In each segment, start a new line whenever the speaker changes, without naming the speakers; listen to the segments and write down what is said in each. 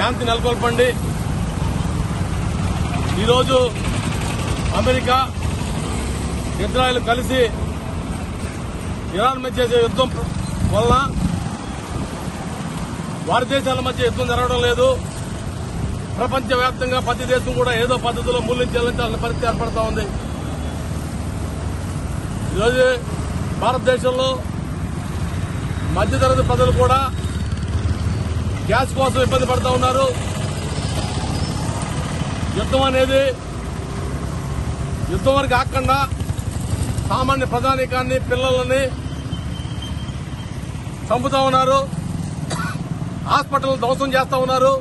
శాంతి నెలకొల్పండి. ఈరోజు America, Israel కలిసి Iran మధ్య చేసే యుద్దం వలన వారి దేశాల మధ్య యుద్దం జరగడం లేదు. ప్రపంచవ్యాప్తంగా ప్రతి దేశం కూడా ఏదో పద్ధతిలో మూల్యం చెల్లించాలని పరిస్థితి ఏర్పడతా ఉంది. ఈరోజు భారతదేశంలో మధ్యతరగతి ప్రజలు కూడా గ్యాస్ కోసం ఇబ్బంది పడుతూ ఉన్నారు. యుద్దం అనేది యుద్దం వరకు ఆకుండా సామాన్య ప్రజానీకాన్ని, పిల్లలని చంపుతా ఉన్నారు. హాస్పిటల్ ధ్వంసం చేస్తా ఉన్నారు.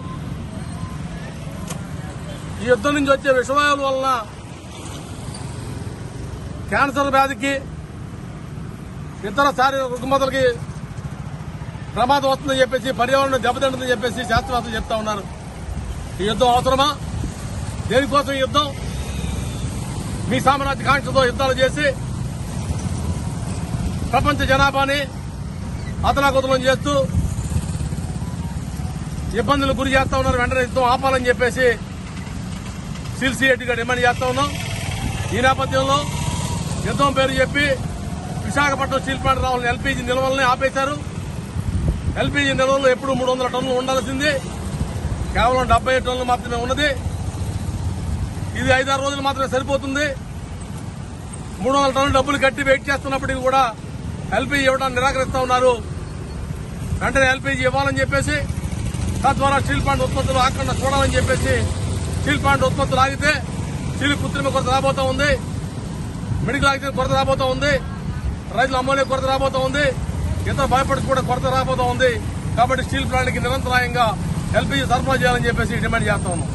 ఈ యుద్దం నుంచి వచ్చే విషవాయువుల వలన క్యాన్సర్ వ్యాధికి, ఇతర శారీరక రుగ్మతలకి ప్రమాదం వస్తుందని చెప్పేసి, పర్యావరణం దెబ్బతింటుందని చెప్పేసి శాస్త్రవేత్తలు చెప్తా ఉన్నారు. ఈ యుద్దం అవసరమా? దేనికోసం ఈ యుద్దం? మీ సామ్రాజ్యకాంక్షతో యుద్ధాలు చేసి ప్రపంచ జనాభాని అతలాకుతలం చేస్తూ ఇబ్బందులు గురి చేస్తా ఉన్నారు. వెంటనే యుద్దం ఆపాలని చెప్పేసి సిల్సిఏటీగా డిమాండ్ చేస్తా ఉన్నాం. ఈ నేపథ్యంలో యుద్దం పేరు చెప్పి విశాఖపట్నం స్టీల్ ప్లాంట్ రావాలని ఎల్పీజీ నిల్వల్ని ఆపేశారు. ఎల్పీజీ నిల్వలు ఎప్పుడు 300 టన్నులు ఉండాల్సింది, కేవలం 70 టన్నులు మాత్రమే ఉన్నది. ఇది 5-6 రోజులు మాత్రమే సరిపోతుంది. 300 టన్నులు డబ్బులు కట్టి వెయిట్ చేస్తున్నప్పటికీ కూడా ఎల్పీజీ ఇవ్వడానికి నిరాకరిస్తా ఉన్నారు. వెంటనే ఎల్పీజీ ఇవ్వాలని చెప్పేసి, తద్వారా స్టీల్ ప్లాంట్ ఉత్పత్తులు ఆకుండా చూడాలని చెప్పేసి, స్టీల్ ప్లాంట్ ఉత్పత్తులు ఆగితే స్టీల్ కృత్రిమ కొరత రాబోతా ఉంది, మెడికల్ ఆక్సిజన్ కొరత రాబోతా ఉంది, రైతుల అమ్మోనియా కొరత రాబోతా ఉంది, ఇతర బయోప్రొడక్ట్స్ కూడా కొరత రాబోతా ఉంది. కాబట్టి స్టీల్ ప్లాంట్కి నిరంతరాయంగా ఎల్పీజీ సరఫరా చేయాలని చెప్పేసి డిమాండ్ చేస్తా ఉన్నాం.